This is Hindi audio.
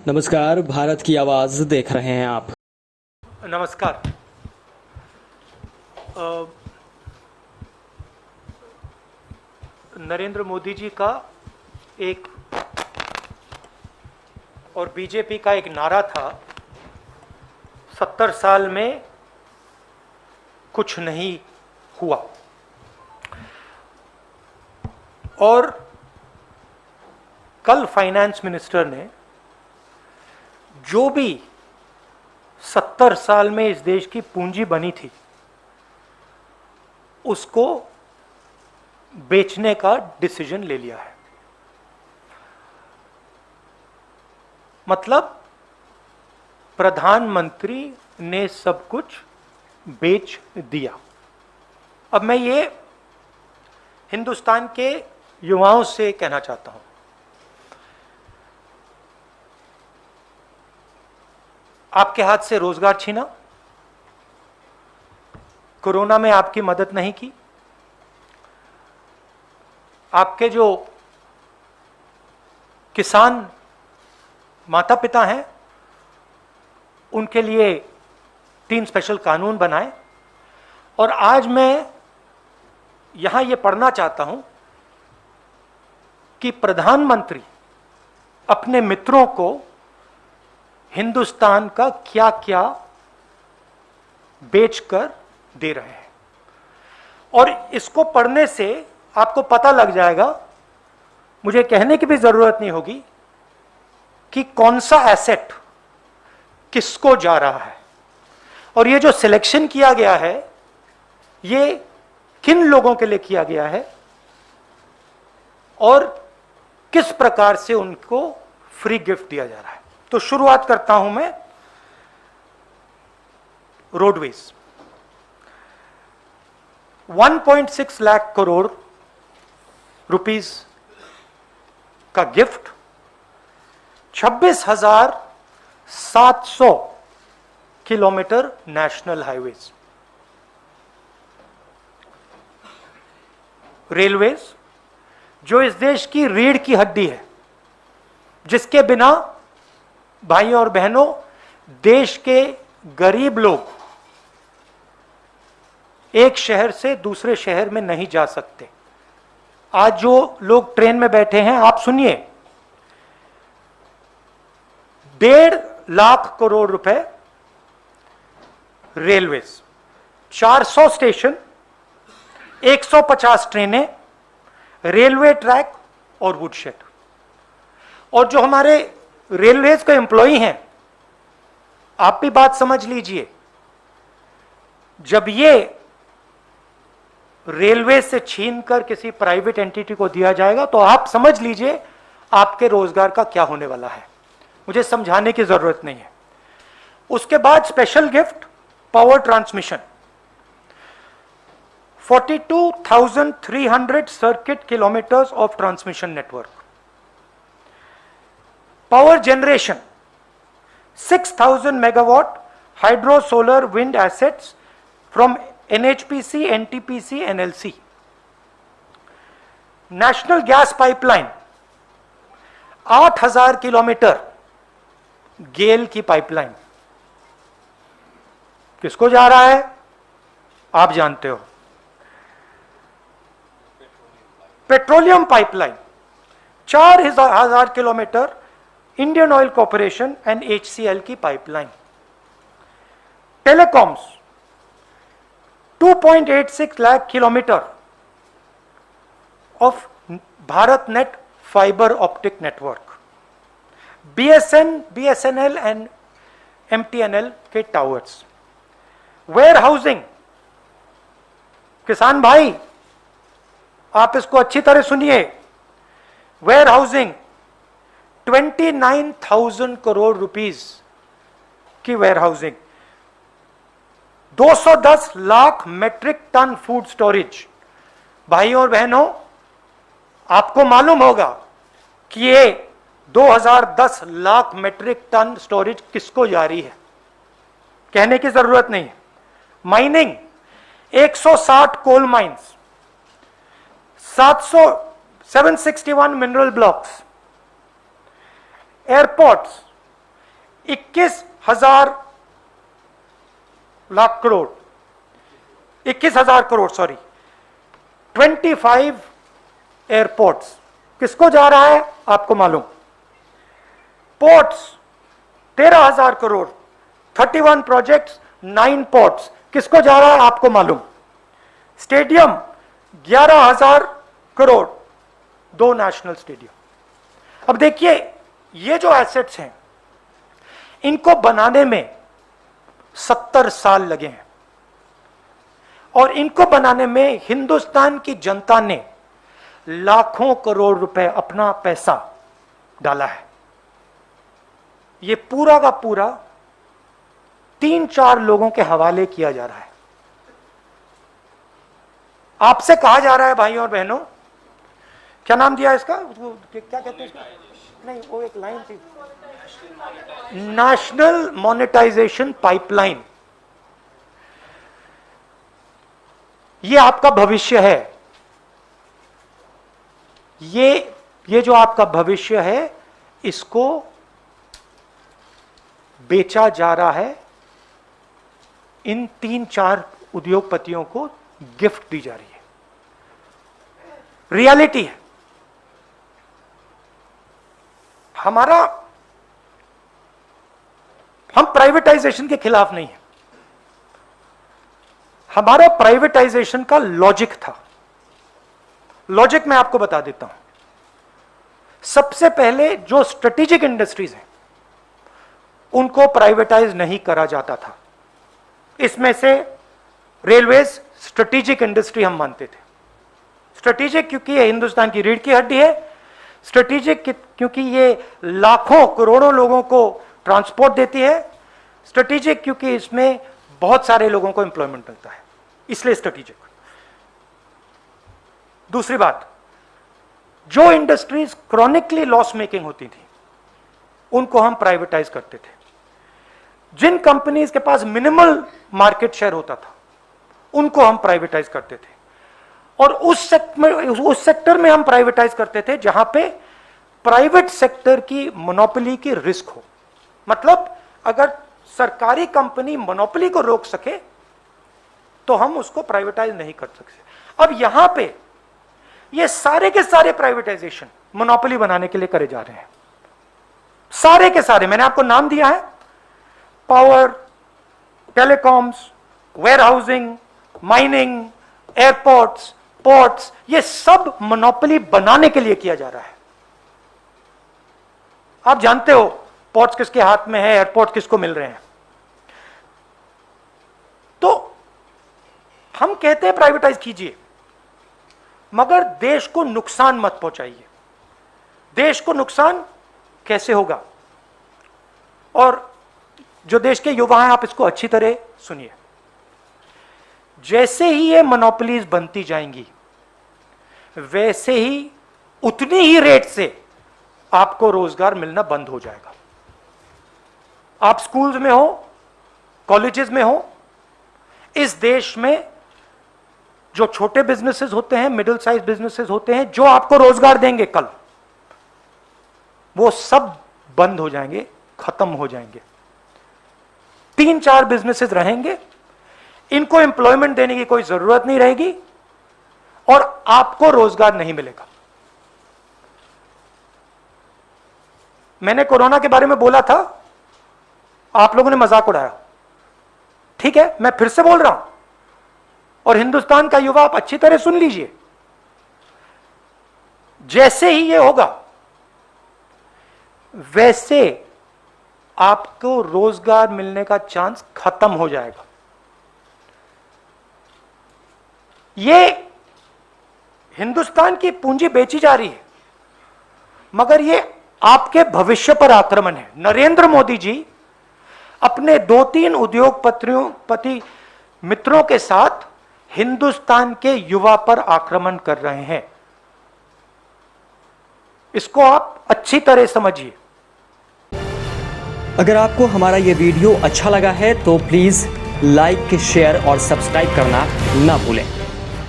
नमस्कार, भारत की आवाज़ देख रहे हैं आप। नमस्कार। नरेंद्र मोदी जी का एक और बीजेपी का एक नारा था, 70 साल में कुछ नहीं हुआ। और कल फाइनेंस मिनिस्टर ने जो भी 70 साल में इस देश की पूंजी बनी थी उसको बेचने का डिसीजन ले लिया है। मतलब प्रधानमंत्री ने सब कुछ बेच दिया। अब मैं ये हिंदुस्तान के युवाओं से कहना चाहता हूं, आपके हाथ से रोजगार छीना, कोरोना में आपकी मदद नहीं की, आपके जो किसान माता पिता हैं उनके लिए 3 स्पेशल कानून बनाए। और आज मैं यहां यह पढ़ना चाहता हूं कि प्रधानमंत्री अपने मित्रों को हिंदुस्तान का क्या क्या बेचकर दे रहे हैं। और इसको पढ़ने से आपको पता लग जाएगा, मुझे कहने की भी जरूरत नहीं होगी कि कौन सा एसेट किसको जा रहा है। और ये जो सिलेक्शन किया गया है ये किन लोगों के लिए किया गया है और किस प्रकार से उनको फ्री गिफ्ट दिया जा रहा है। तो शुरुआत करता हूं मैं रोडवेज। 1.6 लाख करोड़ रुपीस का gift, 26,700 kilometre national highways. Railways जो इस देश की रीढ़ की हड्डी है, जिसके बिना भाइयों और बहनों देश के गरीब लोग एक शहर से दूसरे शहर में नहीं जा सकते। आज जो लोग ट्रेन में बैठे हैं, आप सुनिए, 1.5 लाख करोड़ रुपए रेलवेज, 400 स्टेशन, 150 ट्रेनें, रेलवे ट्रैक और वुडशेड। और जो हमारे रेलवेज के एम्प्लॉई हैं, आप भी बात समझ लीजिए, जब ये रेलवे से छीनकर किसी प्राइवेट एंटिटी को दिया जाएगा तो आप समझ लीजिए आपके रोजगार का क्या होने वाला है। मुझे समझाने की जरूरत नहीं है। उसके बाद special gift power transmission, 42,300 circuit kilometres of transmission network. Power generation, 6,000 megawatt hydro solar wind assets from NHPC, NTPC, NLC. National gas pipeline, 8,000 kilometre GAIL की पाइपलाइन। किसको जा रहा है आप जानते हो। Petroleum pipeline, 4,000 kilometre Indian Oil Corporation and HCL की pipeline. Telecoms, 2.86 lakh kilometre of Bharat net fibre optic network. BSNL and MTNL के टावर्स। वेयर हाउसिंग, किसान भाई आप इसको अच्छी तरह सुनिए, वेयर हाउसिंग 29,000 करोड़ रुपीस की warehousing. 210 lakh metric tonne food storage. भाइयों और बहनों, आपको मालूम होगा कि ये 2010 लाख मेट्रिक टन स्टोरेज किसको जारी है, कहने की जरूरत नहीं है। Mining, 160 coal mines, 761 mineral blocks. Airports, 21,000 lakh crore, 21,000 crore sorry, 25 airports, किसको जा रहा है आपको मालूम? पोर्ट्स 13,000 करोड़, 31 प्रोजेक्ट्स, 9 पोर्ट्स, किसको जा रहा है आपको मालूम? Stadium 11,000 crore, 2 national stadium. अब देखिए ये जो एसेट्स हैं इनको बनाने में 70 साल लगे हैं और इनको बनाने में हिंदुस्तान की जनता ने लाखों करोड़ रुपए अपना पैसा डाला है। ये पूरा का पूरा 3-4 लोगों के हवाले किया जा रहा है। आपसे कहा जा रहा है भाइयों और बहनों, क्या नाम दिया इसका, क्या कहते हैं इसका? नहीं, वो एक लाइन थी, नेशनल मोनेटाइजेशन पाइपलाइन। ये आपका भविष्य है, ये जो आपका भविष्य है इसको बेचा जा रहा है, इन 3-4 उद्योगपतियों को गिफ्ट दी जा रही है। रियलिटी है। हम प्राइवेटाइजेशन के खिलाफ नहीं है, हमारा प्राइवेटाइजेशन का लॉजिक था। लॉजिक मैं आपको बता देता हूं। सबसे पहले जो स्ट्रेटेजिक इंडस्ट्रीज हैं उनको प्राइवेटाइज नहीं करा जाता था। इसमें से रेलवेज स्ट्रेटेजिक इंडस्ट्री हम मानते थे। स्ट्रेटेजिक क्योंकि ये हिंदुस्तान की रीढ़ की हड्डी है, स्ट्रेटेजिक क्योंकि ये लाखों करोड़ों लोगों को ट्रांसपोर्ट देती है, स्ट्रेटेजिक क्योंकि इसमें बहुत सारे लोगों को एम्प्लॉयमेंट मिलता है, इसलिए स्ट्रेटेजिक। दूसरी बात, जो इंडस्ट्रीज क्रॉनिकली लॉस मेकिंग होती थी उनको हम प्राइवेटाइज करते थे। जिन कंपनीज के पास मिनिमल मार्केट शेयर होता था उनको हम प्राइवेटाइज करते थे, और उस सेक्टर में हम प्राइवेटाइज करते थे जहां पे प्राइवेट सेक्टर की मोनोपोली की रिस्क हो। मतलब अगर सरकारी कंपनी मोनोपोली को रोक सके तो हम उसको प्राइवेटाइज नहीं कर सकते। अब यहां पे ये सारे के सारे प्राइवेटाइजेशन मोनोपोली बनाने के लिए करे जा रहे हैं, सारे के सारे। मैंने आपको नाम दिया है, power, telecoms, warehousing, mining, airports, ports, ये सब मोनोपोली बनाने के लिए किया जा रहा है। आप जानते हो पोर्ट्स किसके हाथ में है, एयरपोर्ट किसको मिल रहे हैं। तो हम कहते हैं प्राइवेटाइज कीजिए, मगर देश को नुकसान मत पहुंचाइए। देश को नुकसान कैसे होगा? और जो देश के युवा हैं, आप इसको अच्छी तरह सुनिए। जैसे ही ये मोनोपोलीज बनती जाएंगी वैसे ही उतनी ही रेट से आपको रोजगार मिलना बंद हो जाएगा। आप स्कूल्स में हो, कॉलेजेस में हो, इस देश में जो छोटे बिजनेसेस होते हैं, मिडिल साइज बिजनेसेस होते हैं, जो आपको रोजगार देंगे कल, वो सब बंद हो जाएंगे, खत्म हो जाएंगे। 3-4 बिजनेसेस रहेंगे, इनको एम्प्लॉयमेंट देने की कोई जरूरत नहीं रहेगी और आपको रोजगार नहीं मिलेगा। मैंने कोरोना के बारे में बोला था, आप लोगों ने मजाक उड़ाया, ठीक है, मैं फिर से बोल रहा हूं, और हिंदुस्तान का युवा आप अच्छी तरह सुन लीजिए। जैसे ही ये होगा वैसे आपको रोजगार मिलने का चांस खत्म हो जाएगा। ये हिंदुस्तान की पूंजी बेची जा रही है, मगर ये आपके भविष्य पर आक्रमण है। नरेंद्र मोदी जी अपने 2-3 उद्योगपति मित्रों के साथ हिंदुस्तान के युवा पर आक्रमण कर रहे हैं। इसको आप अच्छी तरह समझिए। अगर आपको हमारा ये वीडियो अच्छा लगा है तो प्लीज़ लाइक, शेयर और सब्सक्राइब करना ना भूलें।